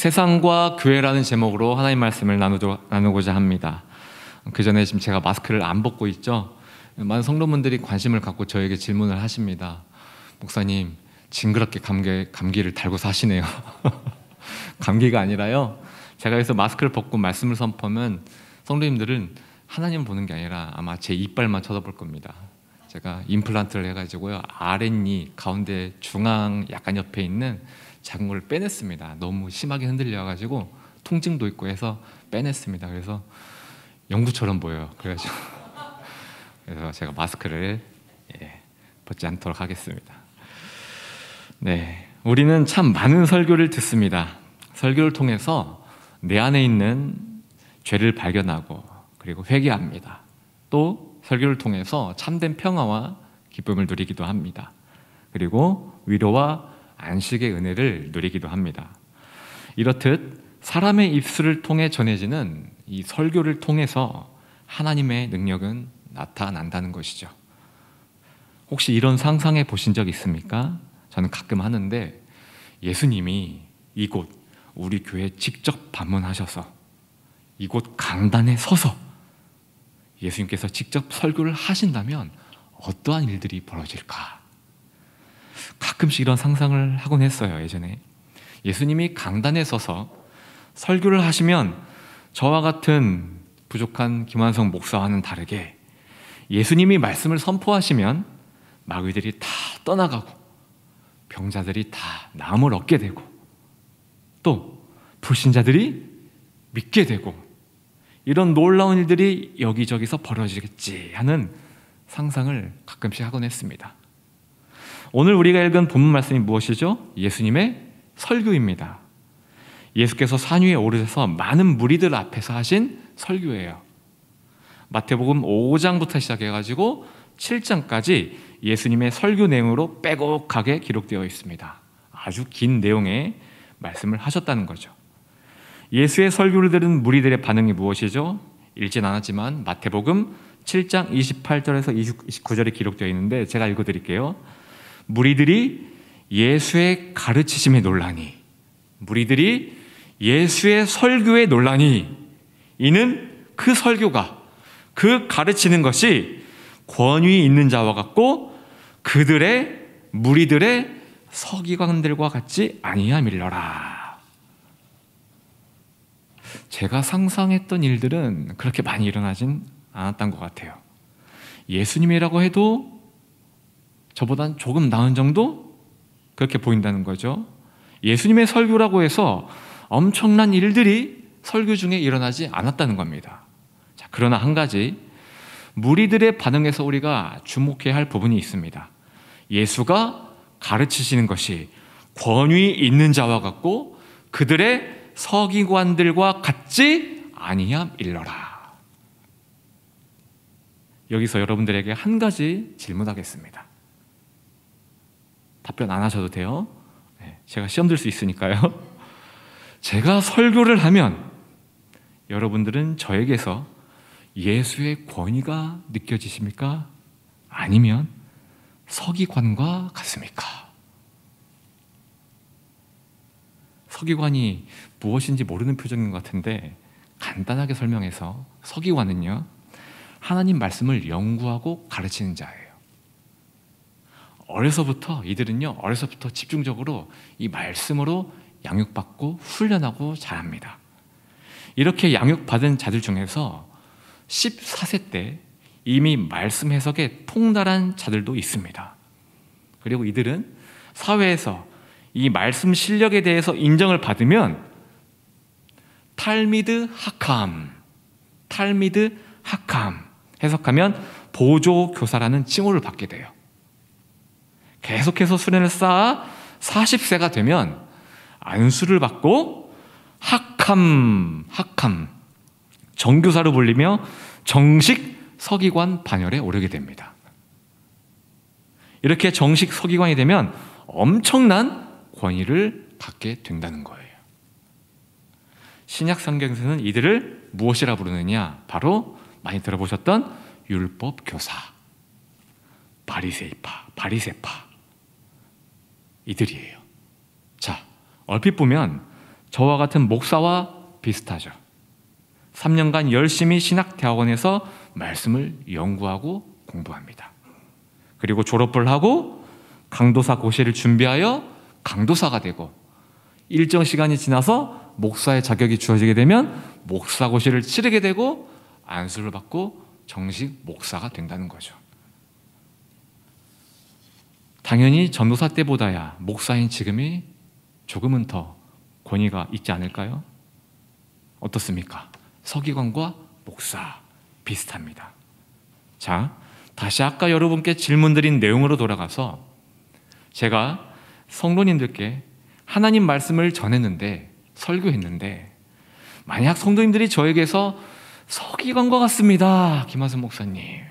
세상과 교회라는 제목으로 하나님 말씀을 나누고자 합니다. 그 전에 지금 제가 마스크를 안 벗고 있죠. 많은 성도분들이 관심을 갖고 저에게 질문을 하십니다. 목사님, 징그럽게 감기를 달고 사시네요. 감기가 아니라요, 제가 여기서 마스크를 벗고 말씀을 선포하면 성도님들은 하나님을 보는 게 아니라 아마 제 이빨만 쳐다볼 겁니다. 제가 임플란트를 해가지고요, 아랫니 가운데 중앙 약간 옆에 있는 작은 걸 빼냈습니다. 너무 심하게 흔들려가지고 통증도 있고 해서 빼냈습니다. 그래서 영구처럼 보여요. 그래서 제가 마스크를 벗지 않도록 하겠습니다. 네, 우리는 참 많은 설교를 듣습니다. 설교를 통해서 내 안에 있는 죄를 발견하고 그리고 회개합니다. 또 설교를 통해서 참된 평화와 기쁨을 누리기도 합니다. 그리고 위로와 안식의 은혜를 누리기도 합니다. 이렇듯 사람의 입술을 통해 전해지는 이 설교를 통해서 하나님의 능력은 나타난다는 것이죠. 혹시 이런 상상해 보신 적 있습니까? 저는 가끔 하는데, 예수님이 이곳 우리 교회에 직접 방문하셔서 이곳 강단에 서서 예수님께서 직접 설교를 하신다면 어떠한 일들이 벌어질까? 가끔씩 이런 상상을 하곤 했어요. 예전에 예수님이 강단에 서서 설교를 하시면 저와 같은 부족한 김환성 목사와는 다르게 예수님이 말씀을 선포하시면 마귀들이 다 떠나가고 병자들이 다 나음을 얻게 되고 또 불신자들이 믿게 되고 이런 놀라운 일들이 여기저기서 벌어지겠지 하는 상상을 가끔씩 하곤 했습니다. 오늘 우리가 읽은 본문 말씀이 무엇이죠? 예수님의 설교입니다. 예수께서 산 위에 오르셔서 많은 무리들 앞에서 하신 설교예요. 마태복음 5장부터 시작해가지고 7장까지 예수님의 설교 내용으로 빼곡하게 기록되어 있습니다. 아주 긴 내용의 말씀을 하셨다는 거죠. 예수의 설교를 들은 무리들의 반응이 무엇이죠? 읽진 않았지만 마태복음 7장 28절에서 29절에 기록되어 있는데 제가 읽어드릴게요. 무리들이 예수의 가르치심에 놀라니, 무리들이 예수의 설교에 놀라니, 이는 그 설교가, 그 가르치는 것이 권위 있는 자와 같고 그들의 무리들의 서기관들과 같지 아니함일러라. 제가 상상했던 일들은 그렇게 많이 일어나진 않았던 것 같아요. 예수님이라고 해도 저보단 조금 나은 정도? 그렇게 보인다는 거죠. 예수님의 설교라고 해서 엄청난 일들이 설교 중에 일어나지 않았다는 겁니다. 자, 그러나 한 가지, 무리들의 반응에서 우리가 주목해야 할 부분이 있습니다. 예수가 가르치시는 것이 권위 있는 자와 같고 그들의 서기관들과 같지 아니함일러라. 여기서 여러분들에게 한 가지 질문하겠습니다. 답변 안 하셔도 돼요. 제가 시험 들 수 있으니까요. 제가 설교를 하면 여러분들은 저에게서 예수의 권위가 느껴지십니까? 아니면 서기관과 같습니까? 서기관이 무엇인지 모르는 표정인 것 같은데 간단하게 설명해서, 서기관은요, 하나님 말씀을 연구하고 가르치는 자예요. 이들은요 어려서부터 집중적으로 이 말씀으로 양육받고 훈련하고 자랍니다. 이렇게 양육받은 자들 중에서 14세 때 이미 말씀 해석에 통달한 자들도 있습니다. 그리고 이들은 사회에서 이 말씀 실력에 대해서 인정을 받으면 탈미드 하캄 해석하면 보조 교사라는 칭호를 받게 돼요. 계속해서 수련을 쌓아 40세가 되면 안수를 받고 하캄 정교사로 불리며 정식 서기관 반열에 오르게 됩니다. 이렇게 정식 서기관이 되면 엄청난 권위를 받게 된다는 거예요. 신약 성경에서는 이들을 무엇이라 부르느냐? 바로 많이 들어보셨던 율법 교사, 바리새파 이들이에요. 자, 얼핏 보면 저와 같은 목사와 비슷하죠. 3년간 열심히 신학대학원에서 말씀을 연구하고 공부합니다. 그리고 졸업을 하고 강도사 고시를 준비하여 강도사가 되고 일정 시간이 지나서 목사의 자격이 주어지게 되면 목사 고시를 치르게 되고 안수를 받고 정식 목사가 된다는 거죠. 당연히 전도사 때보다야 목사인 지금이 조금은 더 권위가 있지 않을까요? 어떻습니까? 서기관과 목사 비슷합니다. 자, 다시 아까 여러분께 질문드린 내용으로 돌아가서 제가 성도님들께 하나님 말씀을 전했는데, 설교했는데 만약 성도님들이 저에게서 서기관과 같습니다, 김하선 목사님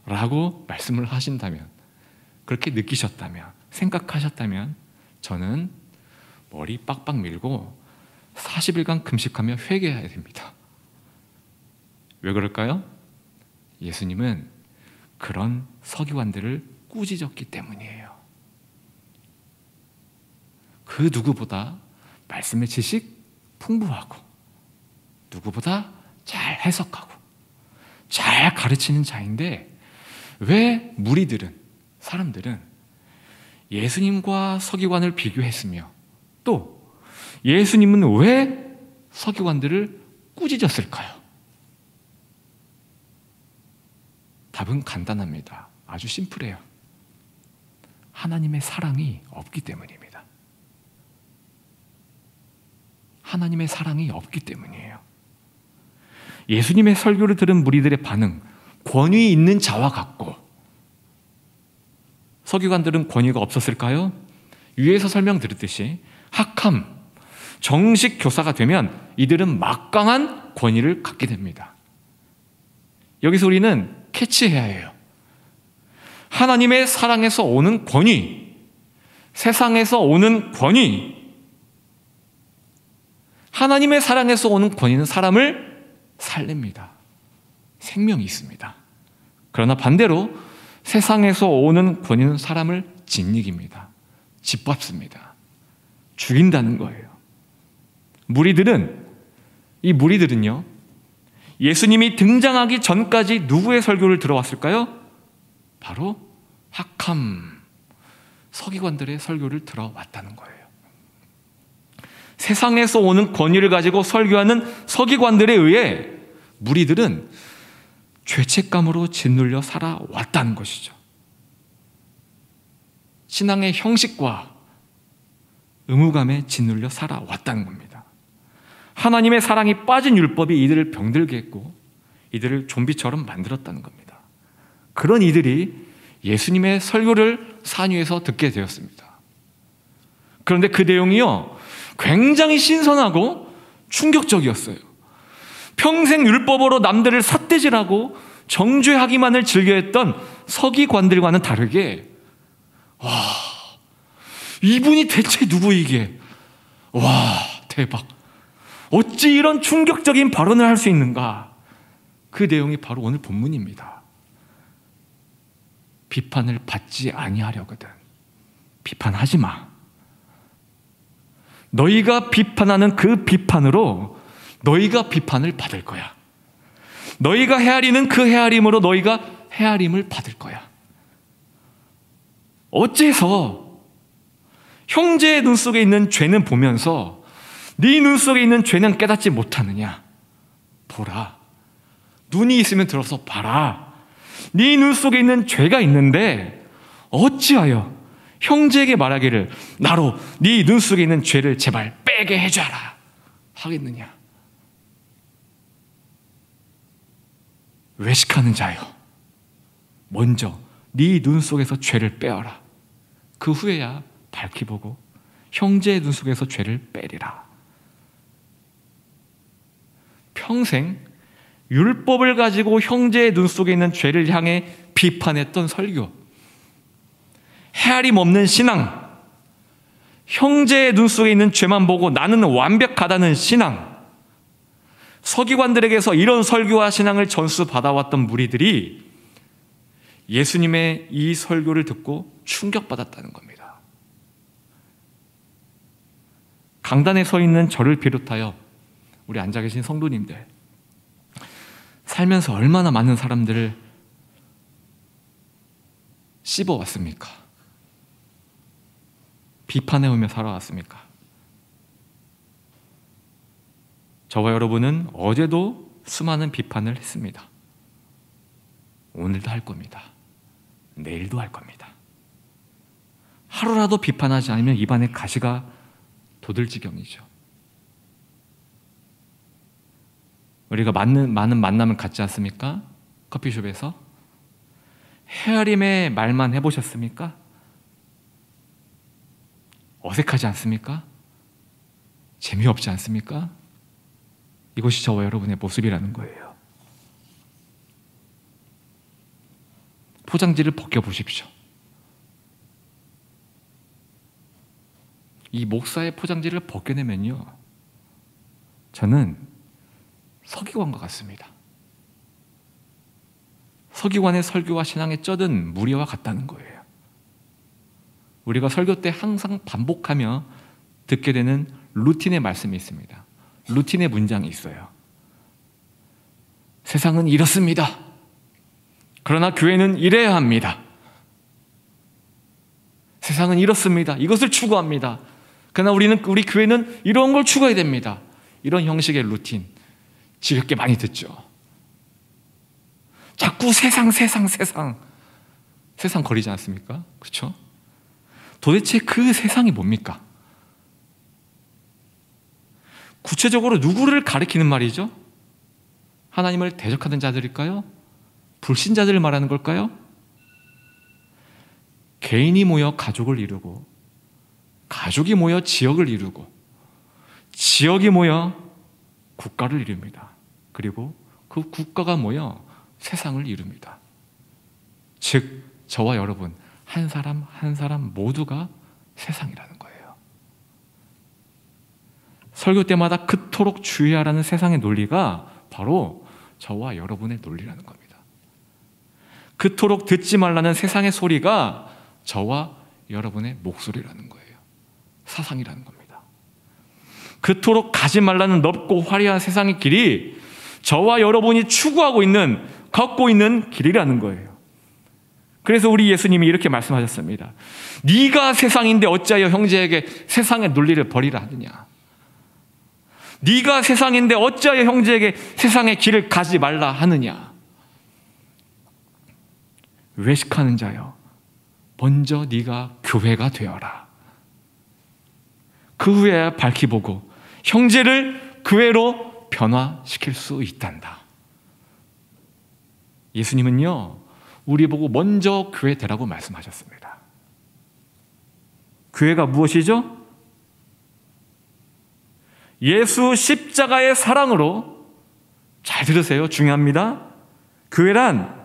라고 말씀을 하신다면, 그렇게 느끼셨다면, 생각하셨다면 저는 머리 빡빡 밀고 40일간 금식하며 회개해야 됩니다. 왜 그럴까요? 예수님은 그런 서기관들을 꾸짖었기 때문이에요. 그 누구보다 말씀의 지식 풍부하고 누구보다 잘 해석하고 잘 가르치는 자인데 왜 무리들은, 사람들은 예수님과 서기관을 비교했으며 또 예수님은 왜 서기관들을 꾸짖었을까요? 답은 간단합니다. 아주 심플해요. 하나님의 사랑이 없기 때문입니다. 하나님의 사랑이 없기 때문이에요. 예수님의 설교를 들은 무리들의 반응, 권위 있는 자와 같고, 서기관들은 권위가 없었을까요? 위에서 설명드렸듯이 학함, 정식 교사가 되면 이들은 막강한 권위를 갖게 됩니다. 여기서 우리는 캐치해야 해요. 하나님의 사랑에서 오는 권위, 세상에서 오는 권위, 하나님의 사랑에서 오는 권위는 사람을 살립니다. 생명이 있습니다. 그러나 반대로 세상에서 오는 권위는 사람을 짓이깁니다. 짓밟습니다. 죽인다는 거예요. 이 무리들은요, 예수님이 등장하기 전까지 누구의 설교를 들어왔을까요? 바로 학함, 서기관들의 설교를 들어왔다는 거예요. 세상에서 오는 권위를 가지고 설교하는 서기관들에 의해 무리들은 죄책감으로 짓눌려 살아왔다는 것이죠. 신앙의 형식과 의무감에 짓눌려 살아왔다는 겁니다. 하나님의 사랑이 빠진 율법이 이들을 병들게 했고 이들을 좀비처럼 만들었다는 겁니다. 그런 이들이 예수님의 설교를 산 위에서 듣게 되었습니다. 그런데 그 내용이요, 굉장히 신선하고 충격적이었어요. 평생 율법으로 남들을 삿대질하고 정죄하기만을 즐겨했던 서기관들과는 다르게, 와, 이분이 대체 누구이게? 와, 대박. 어찌 이런 충격적인 발언을 할 수 있는가? 그 내용이 바로 오늘 본문입니다. 비판을 받지 아니하려거든. 비판하지 마. 너희가 비판하는 그 비판으로 너희가 비판을 받을 거야. 너희가 헤아리는 그 헤아림으로 너희가 헤아림을 받을 거야. 어째서 형제의 눈 속에 있는 죄는 보면서 네 눈 속에 있는 죄는 깨닫지 못하느냐? 보라. 눈이 있으면 들어서 봐라. 네 눈 속에 있는 죄가 있는데 어찌하여 형제에게 말하기를 나로 네 눈 속에 있는 죄를 제발 빼게 해줘라 하겠느냐? 외식하는 자여, 먼저 네 눈 속에서 죄를 빼어라. 그 후에야 밝히 보고 형제의 눈 속에서 죄를 빼리라. 평생 율법을 가지고 형제의 눈 속에 있는 죄를 향해 비판했던 설교, 헤아림 없는 신앙, 형제의 눈 속에 있는 죄만 보고 나는 완벽하다는 신앙, 서기관들에게서 이런 설교와 신앙을 전수받아왔던 무리들이 예수님의 이 설교를 듣고 충격받았다는 겁니다. 강단에 서 있는 저를 비롯하여 우리 앉아 계신 성도님들, 살면서 얼마나 많은 사람들을 씹어왔습니까? 비판해오며 살아왔습니까? 저와 여러분은 어제도 수많은 비판을 했습니다. 오늘도 할 겁니다. 내일도 할 겁니다. 하루라도 비판하지 않으면 입안에 가시가 돋을 지경이죠. 우리가 많은 만남을 갖지 않습니까? 커피숍에서 헤아림의 말만 해보셨습니까? 어색하지 않습니까? 재미없지 않습니까? 이것이 저와 여러분의 모습이라는 거예요. 포장지를 벗겨보십시오. 이 목사의 포장지를 벗겨내면요, 저는 서기관과 같습니다. 서기관의 설교와 신앙에 쩌든 무리와 같다는 거예요. 우리가 설교 때 항상 반복하며 듣게 되는 루틴의 말씀이 있습니다. 루틴의 문장이 있어요. 세상은 이렇습니다. 그러나 교회는 이래야 합니다. 세상은 이렇습니다. 이것을 추구합니다. 그러나 우리 교회는 이런 걸 추구해야 됩니다. 이런 형식의 루틴 지겹게 많이 듣죠. 자꾸 세상 거리지 않습니까? 그렇죠? 도대체 그 세상이 뭡니까? 구체적으로 누구를 가리키는 말이죠? 하나님을 대적하는 자들일까요? 불신자들을 말하는 걸까요? 개인이 모여 가족을 이루고, 가족이 모여 지역을 이루고, 지역이 모여 국가를 이룹니다. 그리고 그 국가가 모여 세상을 이룹니다. 즉 저와 여러분 한 사람 한 사람 모두가 세상이라는 거예요. 설교 때마다 그토록 주의하라는 세상의 논리가 바로 저와 여러분의 논리라는 겁니다. 그토록 듣지 말라는 세상의 소리가 저와 여러분의 목소리라는 거예요. 사상이라는 겁니다. 그토록 가지 말라는 넓고 화려한 세상의 길이 저와 여러분이 추구하고 있는, 걷고 있는 길이라는 거예요. 그래서 우리 예수님이 이렇게 말씀하셨습니다. 네가 세상인데 어찌하여 형제에게 세상의 논리를 버리라 하느냐. 네가 세상인데 어찌하여 형제에게 세상의 길을 가지 말라 하느냐. 외식하는 자여, 먼저 네가 교회가 되어라. 그 후에 밝히 보고 형제를 교회로 변화시킬 수 있단다. 예수님은요, 우리 보고 먼저 교회 되라고 말씀하셨습니다. 교회가 무엇이죠? 예수 십자가의 사랑으로, 잘 들으세요. 중요합니다. 교회란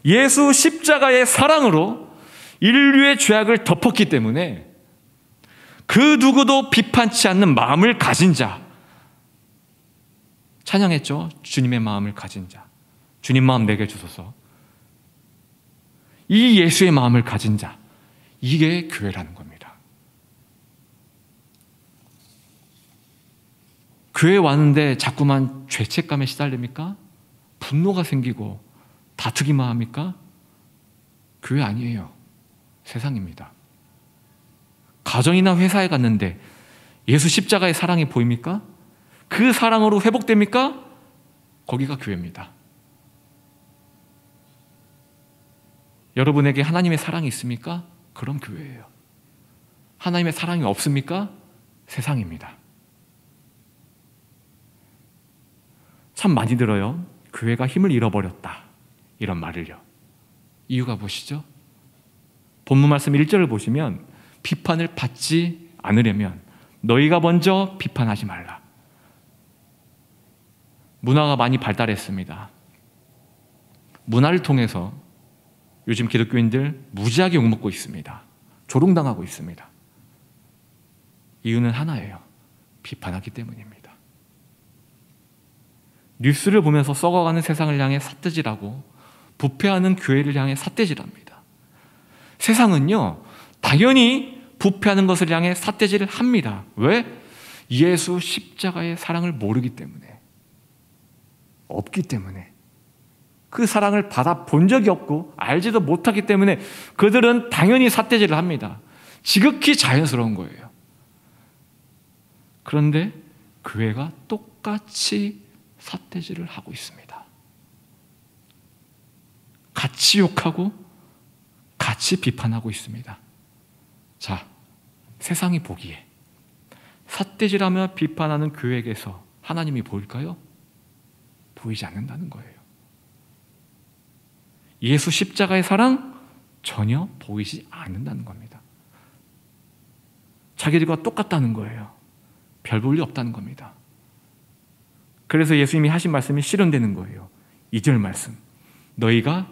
예수 십자가의 사랑으로 인류의 죄악을 덮었기 때문에 그 누구도 비판치 않는 마음을 가진 자, 찬양했죠. 주님의 마음을 가진 자, 주님 마음 내게 주소서. 이 예수의 마음을 가진 자, 이게 교회라는 겁니다. 교회 왔는데 자꾸만 죄책감에 시달립니까? 분노가 생기고 다투기만 합니까? 교회 아니에요. 세상입니다. 가정이나 회사에 갔는데 예수 십자가의 사랑이 보입니까? 그 사랑으로 회복됩니까? 거기가 교회입니다. 여러분에게 하나님의 사랑이 있습니까? 그럼 교회예요. 하나님의 사랑이 없습니까? 세상입니다. 참 많이 들어요. 교회가 힘을 잃어버렸다, 이런 말을요. 이유가 무엇이죠? 본문 말씀 1절을 보시면 비판을 받지 않으려면 너희가 먼저 비판하지 말라. 문화가 많이 발달했습니다. 문화를 통해서 요즘 기독교인들 무지하게 욕먹고 있습니다. 조롱당하고 있습니다. 이유는 하나예요. 비판하기 때문입니다. 뉴스를 보면서 썩어가는 세상을 향해 삿대질하고 부패하는 교회를 향해 삿대질합니다. 세상은요, 당연히 부패하는 것을 향해 삿대질을 합니다. 왜? 예수 십자가의 사랑을 모르기 때문에, 없기 때문에, 그 사랑을 받아본 적이 없고 알지도 못하기 때문에 그들은 당연히 삿대질을 합니다. 지극히 자연스러운 거예요. 그런데 교회가 똑같이 삿대질을 하고 있습니다. 같이 욕하고 같이 비판하고 있습니다. 자, 세상이 보기에 삿대질하며 비판하는 교회에게서 하나님이 보일까요? 보이지 않는다는 거예요. 예수 십자가의 사랑 전혀 보이지 않는다는 겁니다. 자기들과 똑같다는 거예요. 별 볼 일 없다는 겁니다. 그래서 예수님이 하신 말씀이 실현되는 거예요. 2절 말씀. 너희가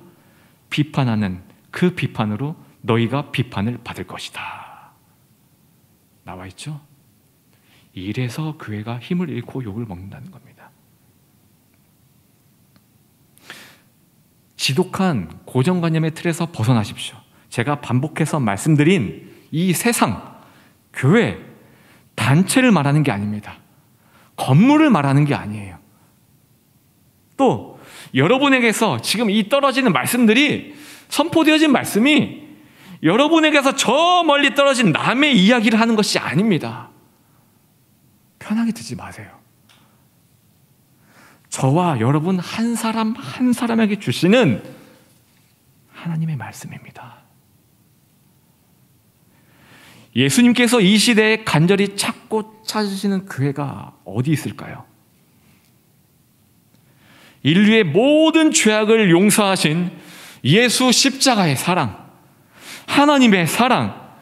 비판하는 그 비판으로 너희가 비판을 받을 것이다. 나와 있죠? 이래서 교회가 힘을 잃고 욕을 먹는다는 겁니다. 지독한 고정관념의 틀에서 벗어나십시오. 제가 반복해서 말씀드린 이 세상, 교회, 단체를 말하는 게 아닙니다. 건물을 말하는 게 아니에요. 또 여러분에게서 지금 이 떨어지는 말씀들이, 선포되어진 말씀이 여러분에게서 저 멀리 떨어진 남의 이야기를 하는 것이 아닙니다. 편하게 듣지 마세요. 저와 여러분 한 사람 한 사람에게 주시는 하나님의 말씀입니다. 예수님께서 이 시대에 간절히 찾고 찾으시는 교회가 어디 있을까요? 인류의 모든 죄악을 용서하신 예수 십자가의 사랑, 하나님의 사랑,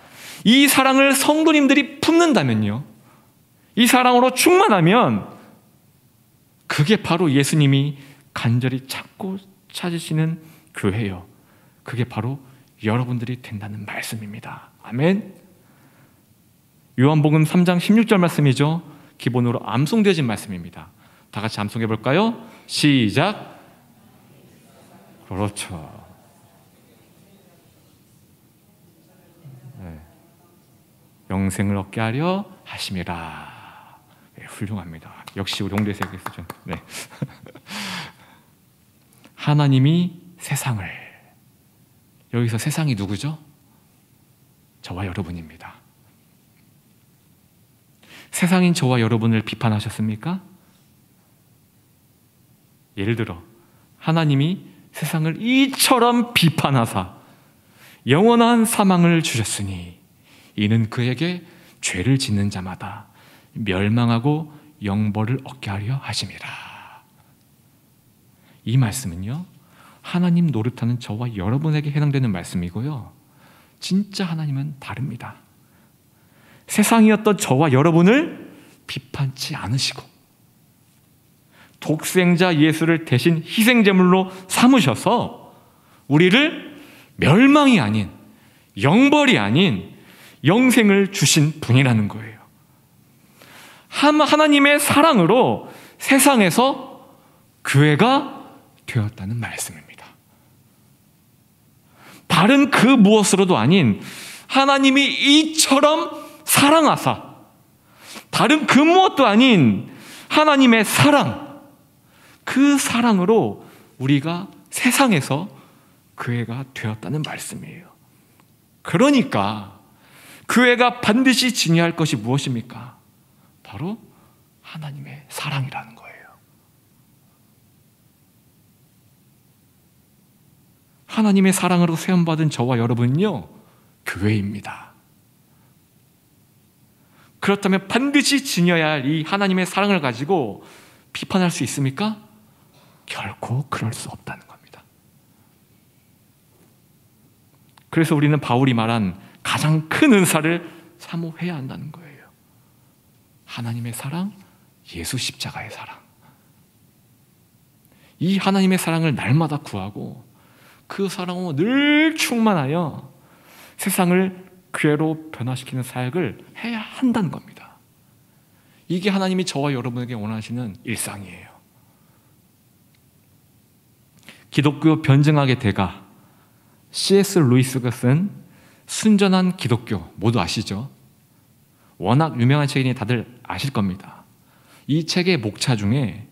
이 사랑을 성도님들이 품는다면요, 이 사랑으로 충만하면 그게 바로 예수님이 간절히 찾고 찾으시는 교회요, 그게 바로 여러분들이 된다는 말씀입니다. 아멘. 요한복음 3장 16절 말씀이죠. 기본으로 암송되어진 말씀입니다. 다 같이 암송해 볼까요? 시작. 그렇죠. 네. 영생을 얻게 하려 하심이라. 네, 훌륭합니다. 역시 우리 홍대세계 수준. 네. 하나님이 세상을, 여기서 세상이 누구죠? 저와 여러분입니다. 세상인 저와 여러분을 비판하셨습니까? 예를 들어 하나님이 세상을 이처럼 비판하사 영원한 사망을 주셨으니 이는 그에게 죄를 짓는 자마다 멸망하고 영벌을 얻게 하려 하심이라. 이 말씀은요, 하나님 노릇하는 저와 여러분에게 해당되는 말씀이고요, 진짜 하나님은 다릅니다. 세상이었던 저와 여러분을 비판치 않으시고 독생자 예수를 대신 희생제물로 삼으셔서 우리를 멸망이 아닌, 영벌이 아닌 영생을 주신 분이라는 거예요. 하나님의 사랑으로 세상에서 교회가 되었다는 말씀입니다. 다른 그 무엇으로도 아닌 하나님이 이처럼 사랑하사, 다른 그 무엇도 아닌 하나님의 사랑, 그 사랑으로 우리가 세상에서 교회가 되었다는 말씀이에요. 그러니까 교회가 반드시 지녀야 할 것이 무엇입니까? 바로 하나님의 사랑이라는 거예요. 하나님의 사랑으로 세움받은 저와 여러분은요, 교회입니다. 그렇다면 반드시 지녀야 할 이 하나님의 사랑을 가지고 비판할 수 있습니까? 결코 그럴 수 없다는 겁니다. 그래서 우리는 바울이 말한 가장 큰 은사를 사모해야 한다는 거예요. 하나님의 사랑, 예수 십자가의 사랑. 이 하나님의 사랑을 날마다 구하고 그 사랑으로 늘 충만하여 세상을 교회로 변화시키는 사역을 해야 한다는 겁니다. 이게 하나님이 저와 여러분에게 원하시는 일상이에요. 기독교 변증학의 대가 C.S. 루이스가 쓴 순전한 기독교, 모두 아시죠? 워낙 유명한 책이니 다들 아실 겁니다. 이 책의 목차 중에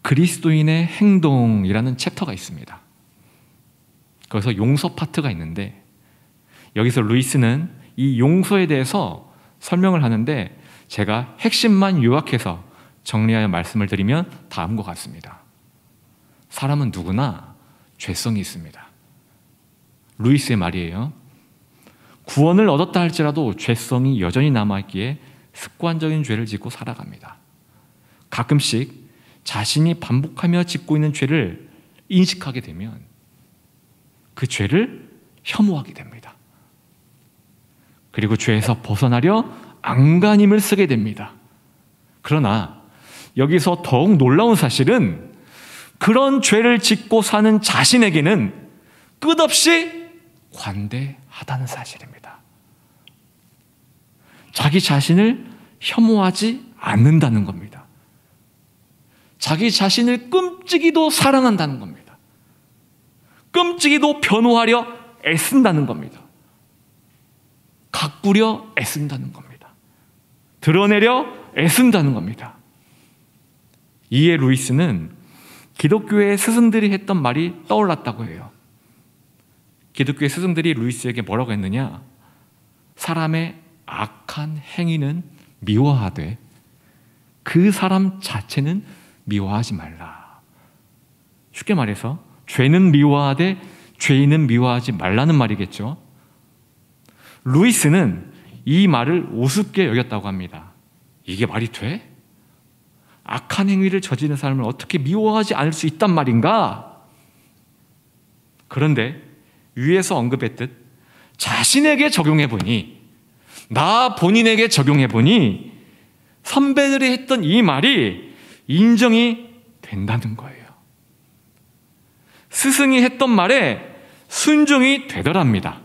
그리스도인의 행동이라는 챕터가 있습니다. 거기서 용서 파트가 있는데 여기서 루이스는 이 용서에 대해서 설명을 하는데 제가 핵심만 요약해서 정리하여 말씀을 드리면 다음과 같습니다. 사람은 누구나 죄성이 있습니다. 루이스의 말이에요. 구원을 얻었다 할지라도 죄성이 여전히 남아있기에 습관적인 죄를 짓고 살아갑니다. 가끔씩 자신이 반복하며 짓고 있는 죄를 인식하게 되면 그 죄를 혐오하게 됩니다. 그리고 죄에서 벗어나려 안간힘을 쓰게 됩니다. 그러나 여기서 더욱 놀라운 사실은 그런 죄를 짓고 사는 자신에게는 끝없이 관대하다는 사실입니다. 자기 자신을 혐오하지 않는다는 겁니다. 자기 자신을 끔찍이도 사랑한다는 겁니다. 끔찍이도 변호하려 애쓴다는 겁니다. 가꾸려 애쓴다는 겁니다. 드러내려 애쓴다는 겁니다. 이에 루이스는 기독교의 스승들이 했던 말이 떠올랐다고 해요. 기독교의 스승들이 루이스에게 뭐라고 했느냐? 사람의 악한 행위는 미워하되 그 사람 자체는 미워하지 말라. 쉽게 말해서 죄는 미워하되 죄인은 미워하지 말라는 말이겠죠. 루이스는 이 말을 우습게 여겼다고 합니다. 이게 말이 돼? 악한 행위를 저지르는 사람을 어떻게 미워하지 않을 수 있단 말인가? 그런데 위에서 언급했듯 자신에게 적용해보니, 나 본인에게 적용해보니 선배들이 했던 이 말이 인정이 된다는 거예요. 스승이 했던 말에 순종이 되더랍니다.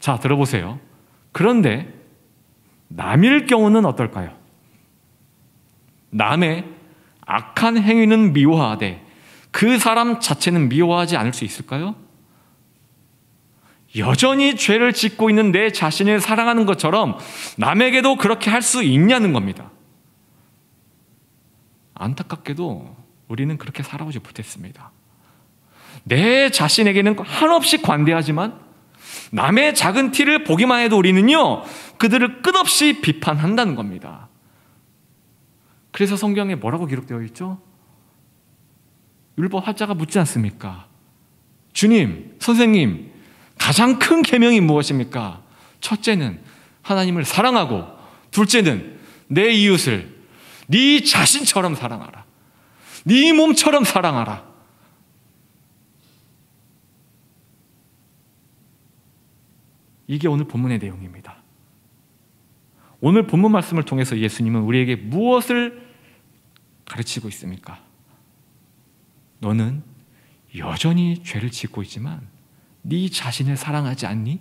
자, 들어보세요. 그런데 남일 경우는 어떨까요? 남의 악한 행위는 미워하되 그 사람 자체는 미워하지 않을 수 있을까요? 여전히 죄를 짓고 있는 내 자신을 사랑하는 것처럼 남에게도 그렇게 할 수 있냐는 겁니다. 안타깝게도 우리는 그렇게 살아오지 못했습니다. 내 자신에게는 한없이 관대하지만 남의 작은 티를 보기만 해도 우리는요, 그들을 끝없이 비판한다는 겁니다. 그래서 성경에 뭐라고 기록되어 있죠? 율법 학자가 묻지 않습니까? 주님, 선생님, 가장 큰 계명이 무엇입니까? 첫째는 하나님을 사랑하고, 둘째는 내 이웃을 네 자신처럼 사랑하라. 네 몸처럼 사랑하라. 이게 오늘 본문의 내용입니다. 오늘 본문 말씀을 통해서 예수님은 우리에게 무엇을 가르치고 있습니까? 너는 여전히 죄를 짓고 있지만 네 자신을 사랑하지 않니?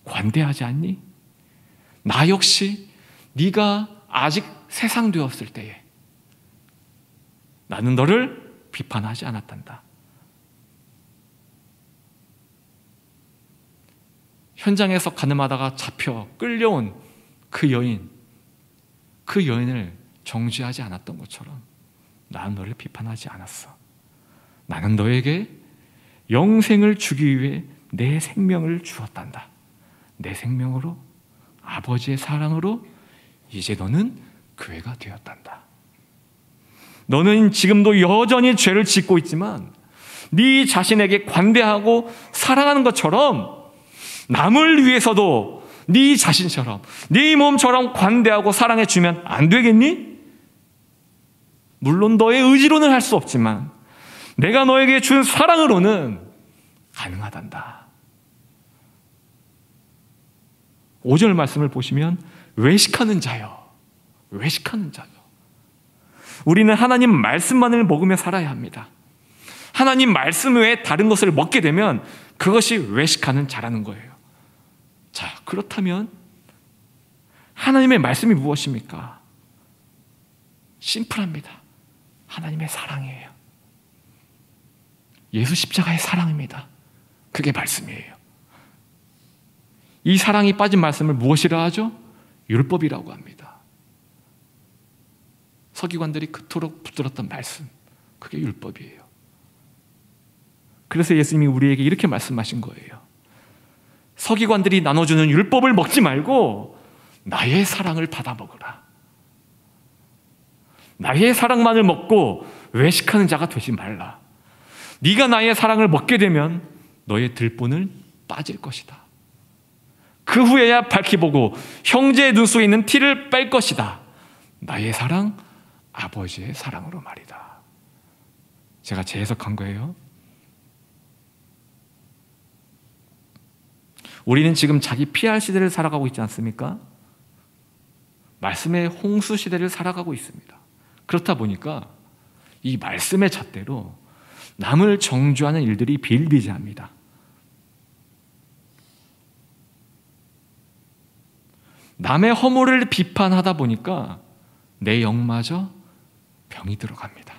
관대하지 않니? 나 역시 네가 아직 세상되었을 때에 나는 너를 비판하지 않았단다. 현장에서 가늠하다가 잡혀 끌려온 그 여인을 정죄하지 않았던 것처럼 나는 너를 비판하지 않았어. 나는 너에게 영생을 주기 위해 내 생명을 주었단다. 내 생명으로, 아버지의 사랑으로 이제 너는 교회가 되었단다. 너는 지금도 여전히 죄를 짓고 있지만 네 자신에게 관대하고 사랑하는 것처럼 남을 위해서도 네 자신처럼, 네 몸처럼 관대하고 사랑해 주면 안 되겠니? 물론 너의 의지로는 할 수 없지만 내가 너에게 준 사랑으로는 가능하단다. 5절 말씀을 보시면 외식하는 자여, 외식하는 자여. 우리는 하나님 말씀만을 먹으며 살아야 합니다. 하나님 말씀 외에 다른 것을 먹게 되면 그것이 외식하는 자라는 거예요. 자, 그렇다면 하나님의 말씀이 무엇입니까? 심플합니다. 하나님의 사랑이에요. 예수 십자가의 사랑입니다. 그게 말씀이에요. 이 사랑이 빠진 말씀을 무엇이라 하죠? 율법이라고 합니다. 서기관들이 그토록 붙들었던 말씀, 그게 율법이에요. 그래서 예수님이 우리에게 이렇게 말씀하신 거예요. 서기관들이 나눠주는 율법을 먹지 말고 나의 사랑을 받아 먹으라. 나의 사랑만을 먹고 외식하는 자가 되지 말라. 네가 나의 사랑을 먹게 되면 너의 들보는 빠질 것이다. 그 후에야 밝히 보고 형제의 눈 속에 있는 티를 뺄 것이다. 나의 사랑, 아버지의 사랑으로 말이다. 제가 재해석한 거예요. 우리는 지금 자기 PR 시대를 살아가고 있지 않습니까? 말씀의 홍수 시대를 살아가고 있습니다. 그렇다 보니까 이 말씀의 잣대로 남을 정죄하는 일들이 비일비재합니다. 남의 허물을 비판하다 보니까 내 영마저 병이 들어갑니다.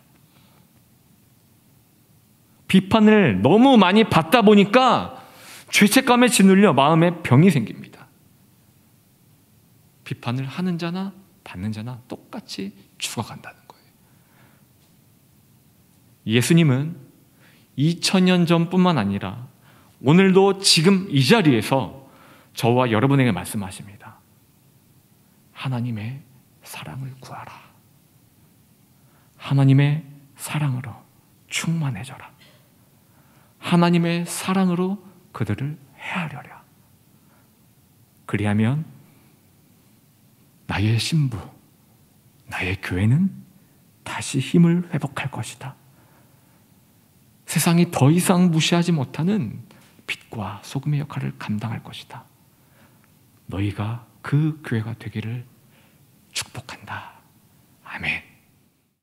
비판을 너무 많이 받다 보니까 죄책감에 짓눌려 마음에 병이 생깁니다. 비판을 하는 자나 받는 자나 똑같이 죽어간다는 거예요. 예수님은 2000년 전뿐만 아니라 오늘도 지금 이 자리에서 저와 여러분에게 말씀하십니다. 하나님의 사랑을 구하라. 하나님의 사랑으로 충만해져라. 하나님의 사랑으로 그들을 헤아려라. 그리하면 나의 신부, 나의 교회는 다시 힘을 회복할 것이다. 세상이 더 이상 무시하지 못하는 빛과 소금의 역할을 감당할 것이다. 너희가 그 교회가 되기를